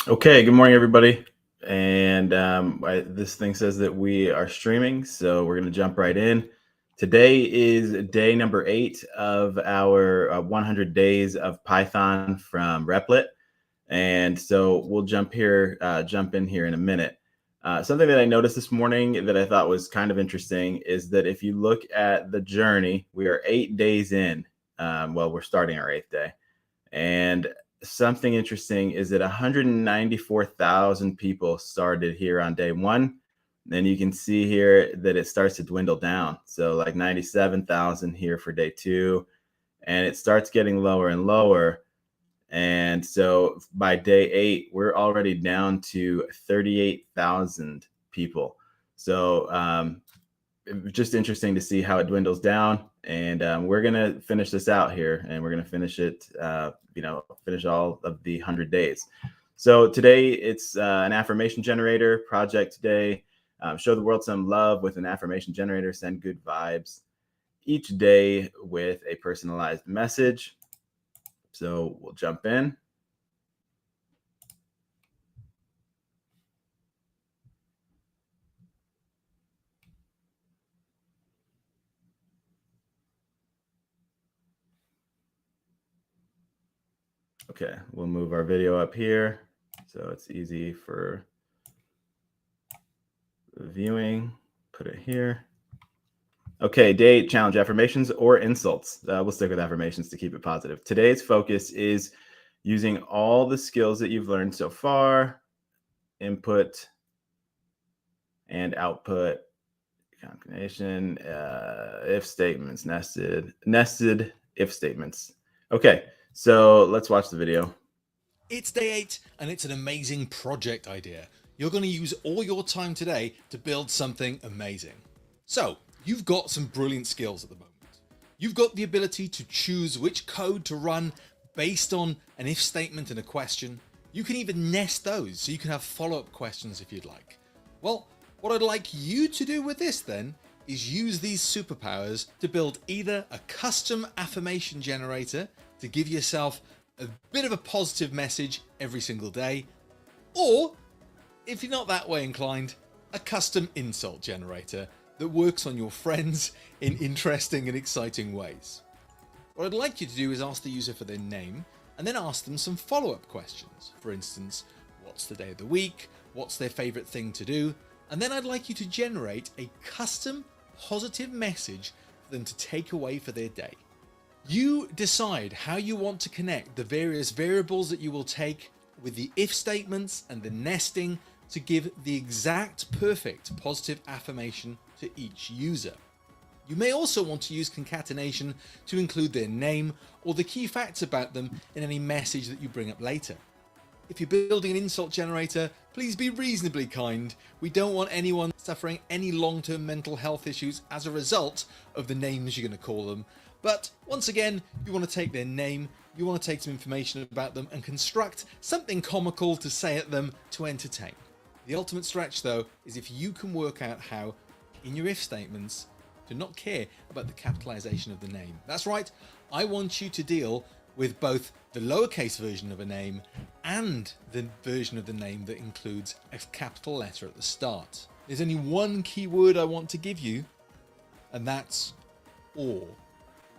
Okay, good morning, everybody. And this thing says that we are streaming, so we're going to jump right in. Today is day number 8 of our 100 days of Python from Replit, and so we'll jump in here in a minute. Something that I noticed this morning that I thought was kind of interesting is that if you look at the journey, we are 8 days in. Well, we're starting our 8th day. And something interesting is that 194,000 people started here on day one. Then you can see here that it starts to dwindle down. So like 97,000 here for day two, and it starts getting lower and lower. And so by day 8, we're already down to 38,000 people. So just interesting to see how it dwindles down. And we're going to finish this out here, and we're going to finish it, finish all of the 100 days. So today it's an affirmation generator project today. Show the world some love with an affirmation generator, send good vibes each day with a personalized message. So we'll jump in. Okay, we'll move our video up here so it's easy for viewing. Put it here. Okay, day 8 challenge, affirmations or insults. We'll stick with affirmations to keep it positive. Today's focus is using all the skills that you've learned so far, input and output, concatenation, if statements, nested if statements. Okay, so let's watch the video. It's day 8 and it's an amazing project idea. You're going to use all your time today to build something amazing. So, you've got some brilliant skills at the moment. You've got the ability to choose which code to run based on an if statement and a question. You can even nest those so you can have follow-up questions if you'd like. Well, what I'd like you to do with this then is use these superpowers to build either a custom affirmation generator to give yourself a bit of a positive message every single day, or if you're not that way inclined, a custom insult generator that works on your friends in interesting and exciting ways. What I'd like you to do is ask the user for their name and then ask them some follow-up questions. For instance, what's the day of the week? What's their favorite thing to do? And then I'd like you to generate a custom positive message for them to take away for their day. You decide how you want to connect the various variables that you will take with the if statements and the nesting to give the exact perfect positive affirmation to each user. You may also want to use concatenation to include their name or the key facts about them in any message that you bring up later. If you're building an insult generator, please be reasonably kind. We don't want anyone suffering any long-term mental health issues as a result of the names you're going to call them. But once again, you want to take their name, you want to take some information about them and construct something comical to say at them to entertain. The ultimate stretch though is if you can work out how, in your if statements, to not care about the capitalization of the name. That's right, I want you to deal with both the lowercase version of a name and the version of the name that includes a capital letter at the start. There's only one key word I want to give you, and that's or.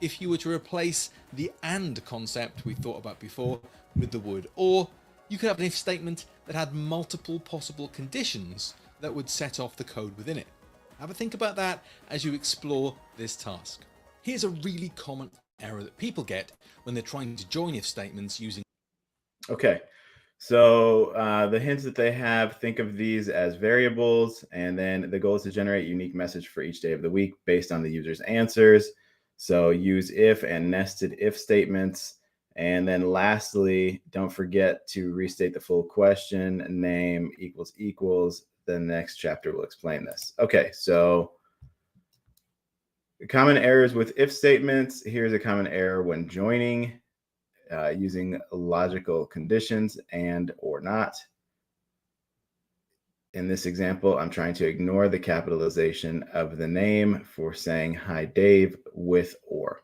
If you were to replace the and concept we thought about before with the word or, you could have an if statement that had multiple possible conditions that would set off the code within it. Have a think about that as you explore this task. Here's a really common error that people get when they're trying to join if statements using. Okay, so the hints that they have, think of these as variables, and then the goal is to generate a unique message for each day of the week based on the user's answers. So use if and nested if statements. And then lastly, don't forget to restate the full question, name equals. The next chapter will explain this. Okay, so common errors with if statements. Here's a common error when joining, using logical conditions and or not. In this example, I'm trying to ignore the capitalization of the name for saying hi Dave with or.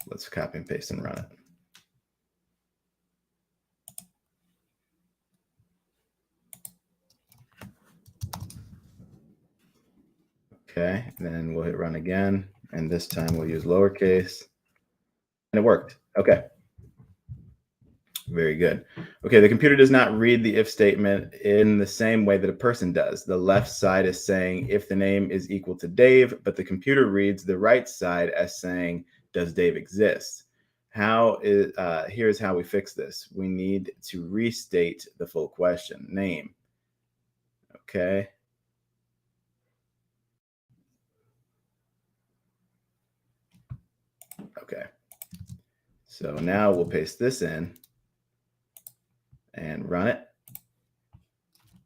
Let's copy and paste and run it. Okay, and then we'll hit run again. And this time we'll use lowercase. And it worked. Okay. Very good. Okay, the computer does not read the if statement in the same way that a person does. The left side is saying if the name is equal to Dave, but the computer reads the right side as saying, does Dave exist? Here's how we fix this. We need to restate the full question. Name. Okay. Okay. So now we'll paste this in and run it.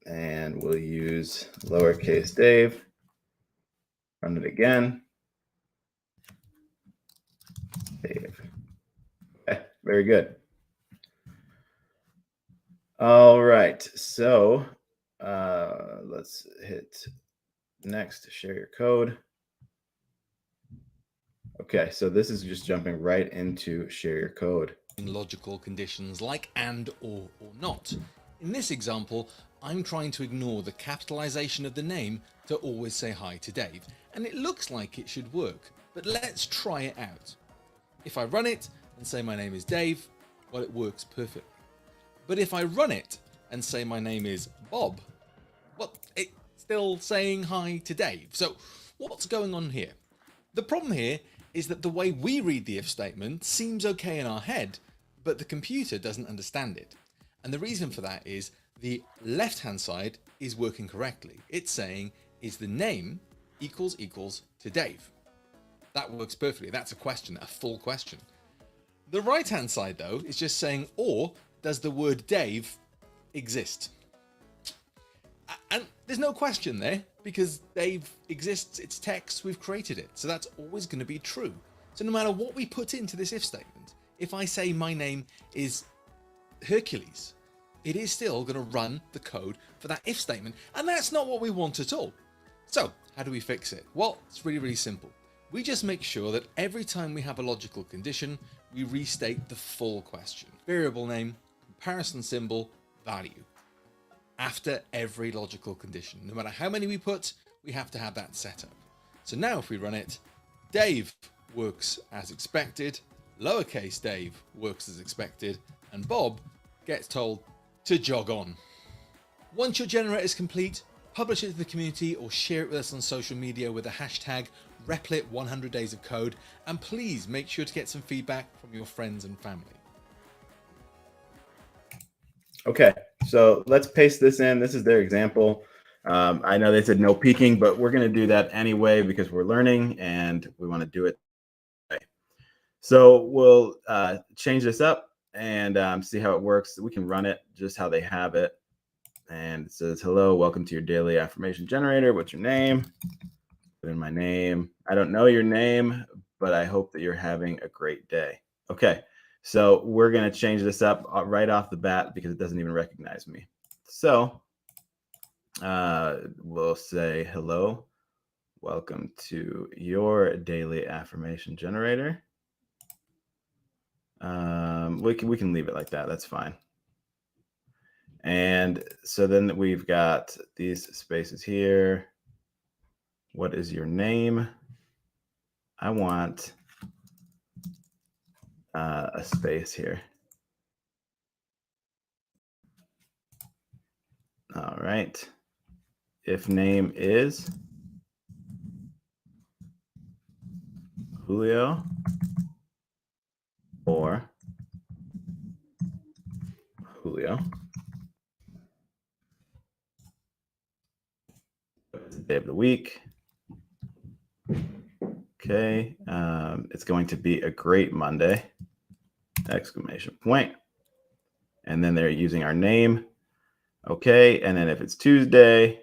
And we'll use lowercase Dave. Run it again. Dave. Okay, very good. All right. So let's hit next to share your code. Okay, so this is just jumping right into share your code. Logical conditions like and or not. In this example, I'm trying to ignore the capitalization of the name to always say hi to Dave, and it looks like it should work, but let's try it out. If I run it and say my name is Dave, well, it works perfectly. But if I run it and say my name is Bob, well, it's still saying hi to Dave. So what's going on here? The problem here is that the way we read the if statement seems okay in our head, but the computer doesn't understand it. And the reason for that is the left-hand side is working correctly. It's saying, is the name equals to Dave? That works perfectly. That's a question, a full question. The right-hand side, though, is just saying, or does the word Dave exist? And there's no question there, because Dave exists, it's text, we've created it. So that's always going to be true. So no matter what we put into this if statement, if I say my name is Hercules, it is still going to run the code for that if statement. And that's not what we want at all. So how do we fix it? Well, it's really, really simple. We just make sure that every time we have a logical condition, we restate the full question. Variable name, comparison symbol, value. After every logical condition. No matter how many we put, we have to have that set up. So now if we run it, Dave works as expected, lowercase Dave works as expected, and Bob gets told to jog on. Once your generator is complete, publish it to the community or share it with us on social media with the hashtag Replit100 Days of Code, and please make sure to get some feedback from your friends and family. Okay, so let's paste this in. This is their example. I know they said no peeking, but we're going to do that anyway because we're learning and we want to do it. So we'll change this up and see how it works. We can run it just how they have it. And it says, hello, welcome to your daily affirmation generator. What's your name? Put in my name. I don't know your name, but I hope that you're having a great day. Okay. So we're going to change this up right off the bat because it doesn't even recognize me. So we'll say, hello, welcome to your daily affirmation generator. We can leave it like that. That's fine. And so then we've got these spaces here. What is your name? I want a space here. All right. If name is Julio or Julio. Day of the week. Okay. It's going to be a great Monday. Exclamation point. And then they're using our name. Okay. And then if it's Tuesday,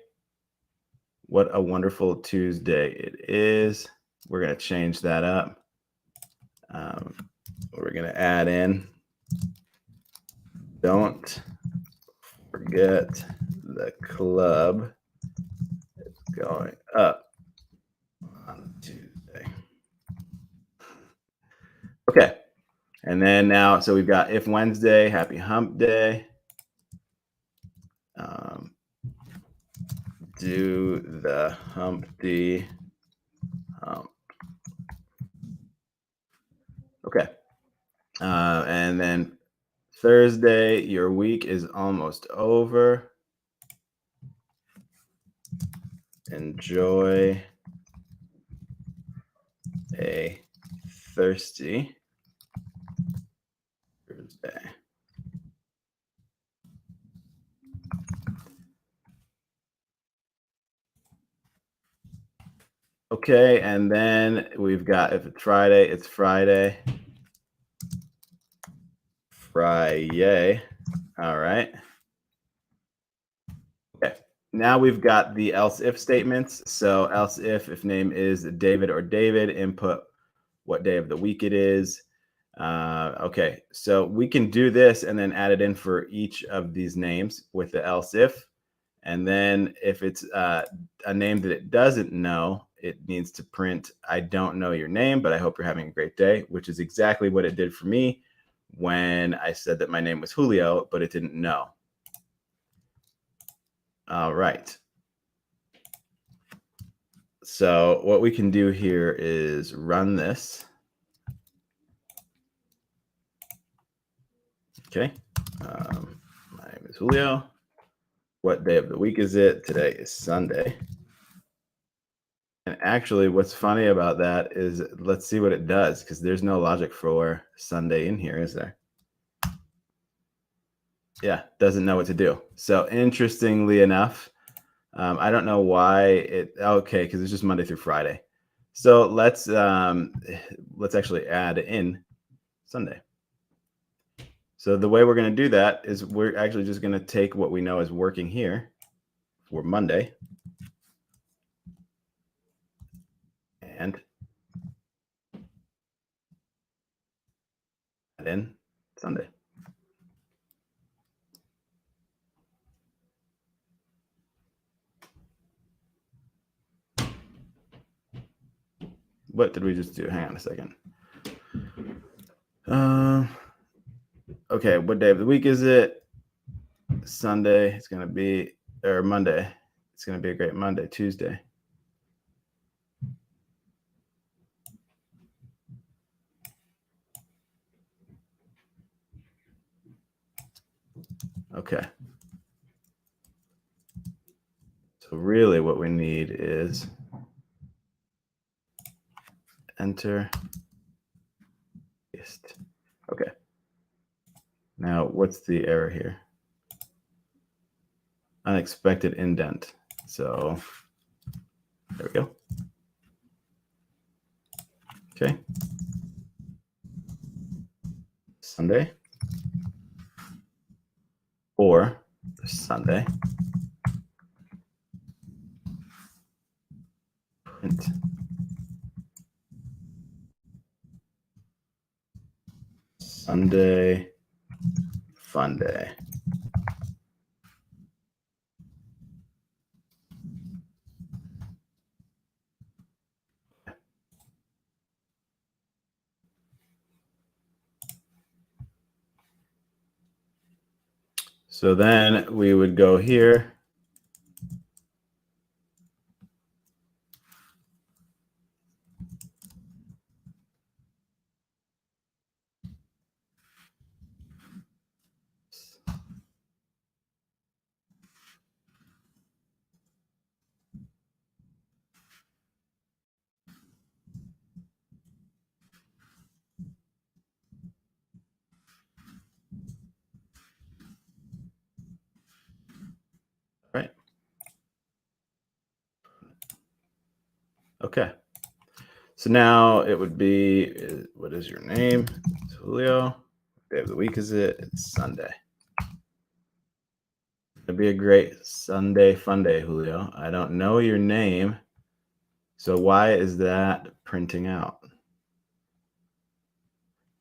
what a wonderful Tuesday it is. We're going to change that up. We're going to add in, don't forget the club is going up on Tuesday. Okay. And then now, so we've got if Wednesday, happy hump day. Do the Humpty hump. Okay. And then Thursday, your week is almost over. Enjoy a thirsty Thursday. Okay, and then we've got if it's Friday, it's Friday. Friday. All right. Okay. Now we've got the else if statements. So else if name is David or David, input what day of the week it is. Okay, so we can do this and then add it in for each of these names with the else if. And then if it's a name that it doesn't know, it needs to print, I don't know your name, but I hope you're having a great day, which is exactly what it did for me when I said that my name was Julio, but it didn't know. All right. So what we can do here is run this. Okay. My name is Julio. What day of the week is it? Today is Sunday. And actually, what's funny about that is let's see what it does, because there's no logic for Sunday in here, is there? Yeah, doesn't know what to do. So interestingly enough, I don't know why it. Okay, because it's just Monday through Friday. So let's actually add in Sunday. So the way we're going to do that is we're actually just going to take what we know is working here for Monday and add in Sunday. What did we just do? Hang on a second. Okay, what day of the week is it? Sunday. It's going to be, or Monday. It's going to be a great Monday. Tuesday. Okay. So really what we need is enter, paste. Okay. Now what's the error here? Unexpected indent. So there we go. Okay. Sunday or Sunday. Print. Sunday, fun day. So then we would go here. Right. Okay. So now it would be, what is your name? It's Julio. Day of the week is it? It's Sunday. It'd be a great Sunday fun day, Julio. I don't know your name. So why is that printing out?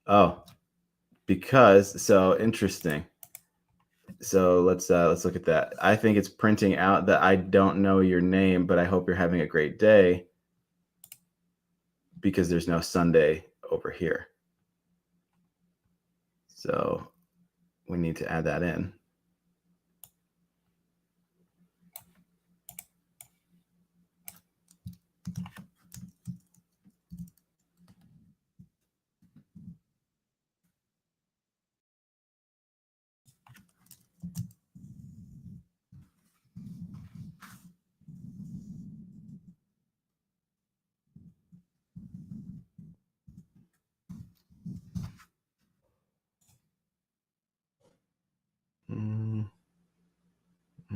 Oh, because, so interesting. So let's look at that. I think it's printing out that I don't know your name, but I hope you're having a great day, because there's no Sunday over here. So we need to add that in.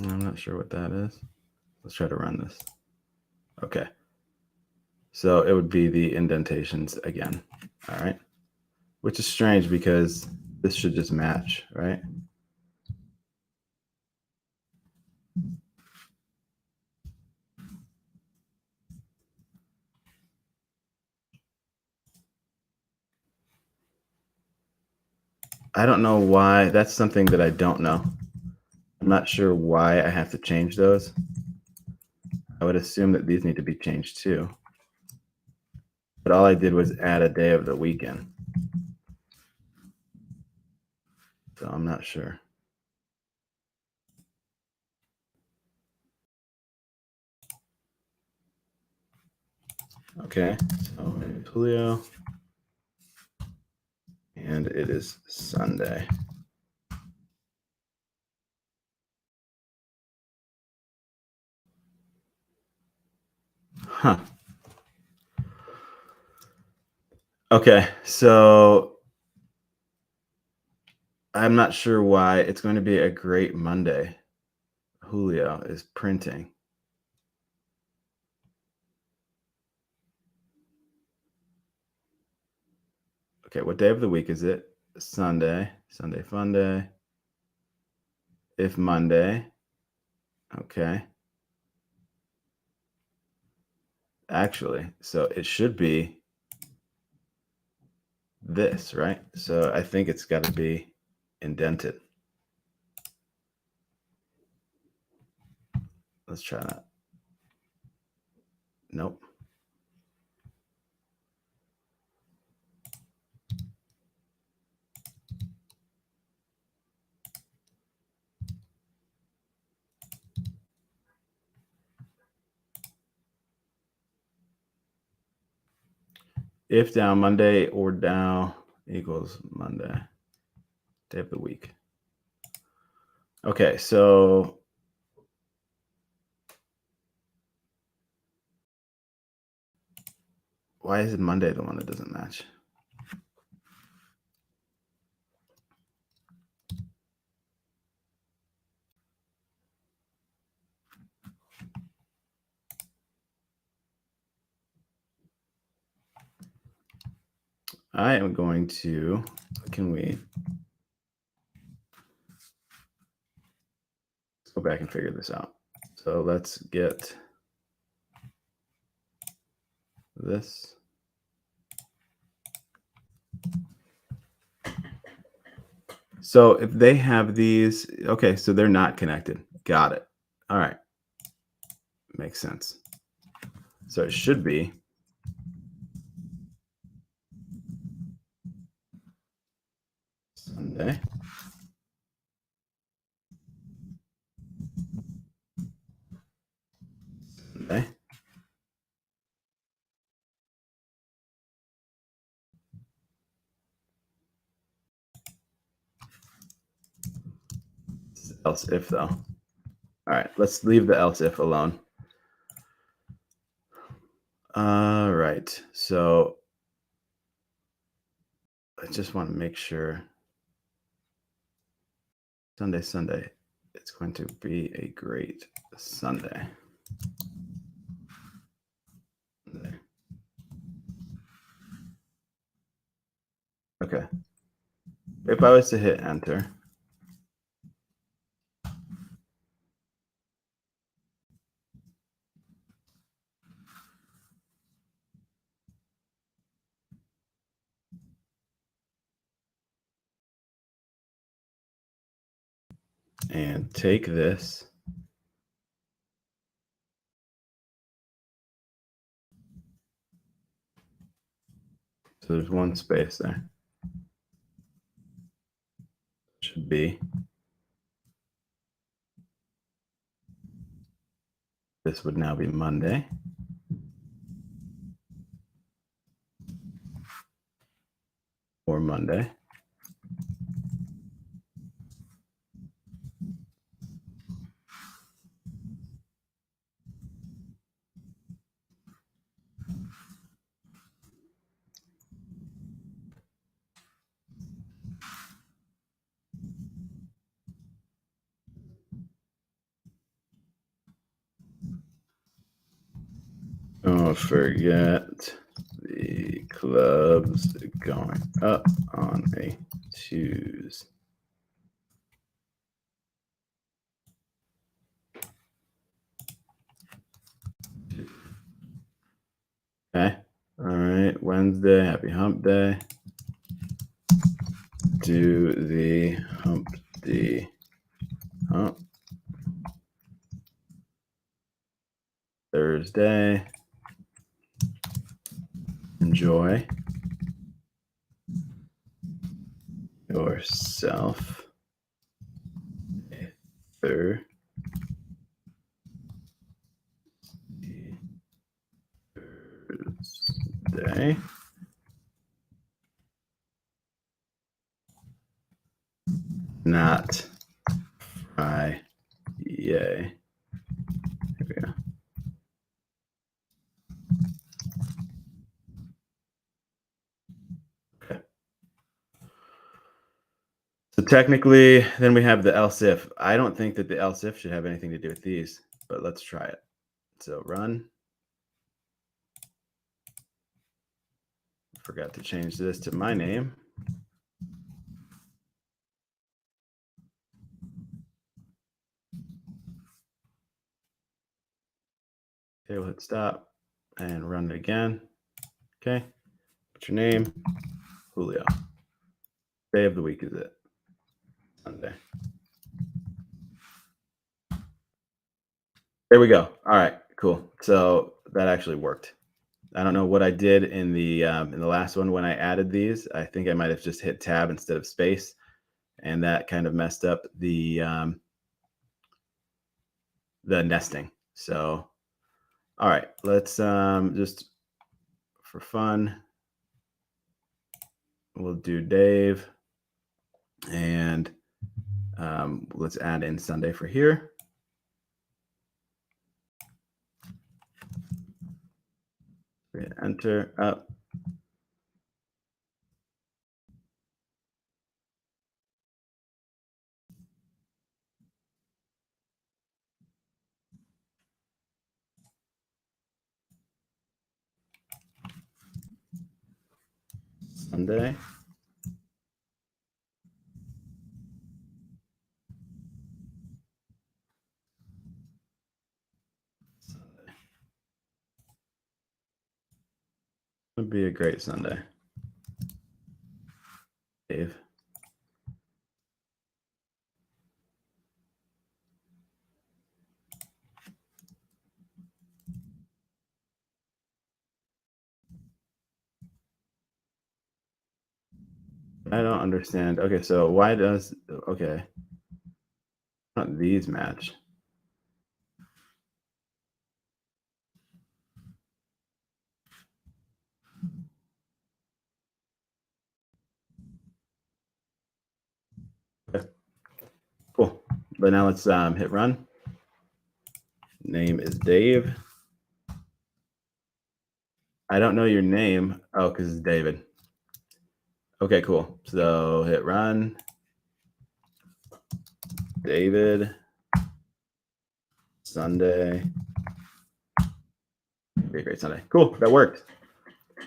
I'm not sure what that is. Let's try to run this. Okay. So it would be the indentations again. All right. Which is strange because this should just match, right? I don't know why. That's something that I don't know. I'm not sure why I have to change those. I would assume that these need to be changed too. But all I did was add a day of the weekend. So I'm not sure. Okay, so Julio, and it is Sunday. Huh. Okay, so I'm not sure why. It's going to be a great Monday. Julio is printing. Okay, what day of the week is it? Sunday. Sunday fun day. If Monday. Okay. Actually, so it should be this, right? So I think it's got to be indented. Let's try that. Nope. If down Monday or down equals Monday, day of the week. Okay, so why is it Monday the one that doesn't match? I am going to, can we let's go back and figure this out. So let's get this. So if they have these, okay, so they're not connected. Got it. All right. Makes sense. So it should be Sunday. Sunday. Else if though. All right, let's leave the else if alone. All right, so I just want to make sure Sunday. It's going to be a great Sunday. Okay. If I was to hit enter, and take this, so there's one space there. should be. This would now be Monday. Or Monday. Don't forget the clubs going up on a Tuesday. Okay. All right. Wednesday. Happy Hump Day. Do the hump the hump. Thursday. Enjoy yourself. Thursday. Not Friday. Here we go. Okay. So technically, then we have the else if. I don't think that the else if should have anything to do with these, but let's try it. So run. Forgot to change this to my name. Okay, we'll hit stop and run it again. Okay, what's your name? Julio. Day of the week is it? Sunday. There we go. All right, cool. So that actually worked. I don't know what I did in the last one when I added these. I think I might have just hit tab instead of space, and that kind of messed up the nesting. So, all right, let's just for fun, we'll do Dave, and let's add in Sunday for here. Enter up. Sunday. Would be a great Sunday. Dave. I don't understand. Okay, so why does okay? Not these match. Okay. Cool. But now let's hit run. Name is Dave. I don't know your name. Oh, because it's David. Okay, cool. So hit run. David. Sunday. Be a great Sunday. Cool. That worked.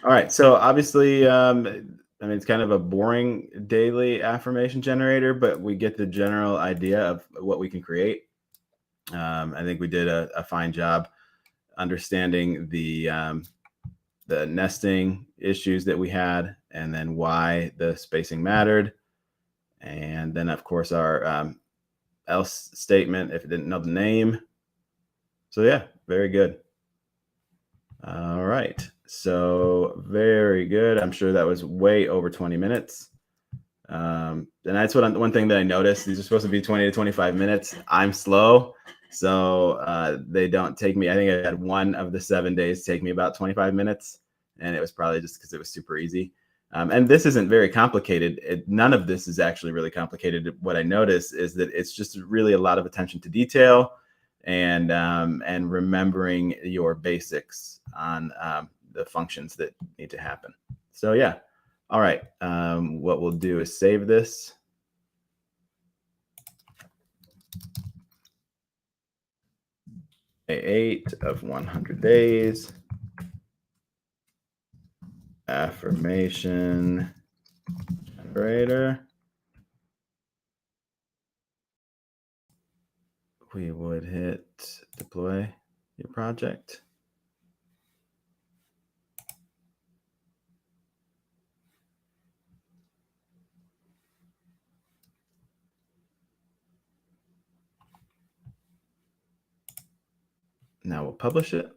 All right. So obviously, I mean, it's kind of a boring daily affirmation generator, but we get the general idea of what we can create. I think we did a fine job understanding the nesting issues that we had, and then why the spacing mattered. And then, of course, our else statement if it didn't know the name. So, yeah, very good. All right. So, very good. I'm sure that was way over 20 minutes. And that's one thing that I noticed. These are supposed to be 20 to 25 minutes. I'm slow, so they don't take me. I think I had one of the 7 days take me about 25 minutes, and it was probably just because it was super easy. And this isn't very complicated. None of this is actually really complicated. What I notice is that it's just really a lot of attention to detail and remembering your basics on the functions that need to happen. So yeah. All right. What we'll do is save this. Day 8 of 100 days. Affirmation generator. We would hit deploy your project. Now we'll publish it.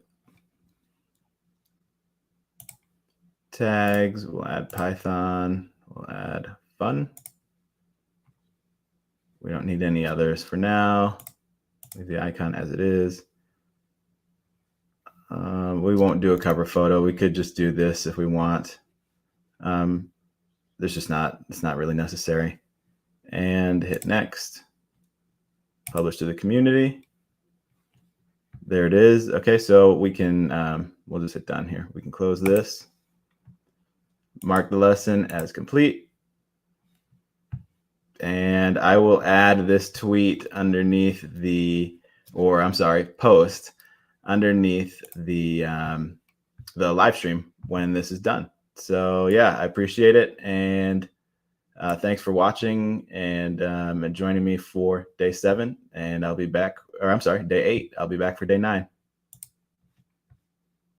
Tags, we'll add Python, we'll add fun. We don't need any others for now. Leave the icon as it is. We won't do a cover photo. We could just do this if we want. It's not really necessary. And hit next. Publish to the community. There it is. Okay, so we can, we'll just hit done here. We can close this. Mark the lesson as complete. And I will add this tweet underneath post underneath the live stream when this is done. So yeah, I appreciate it. And thanks for watching and joining me for day 7. And I'll be back, day 8. I'll be back for day 9.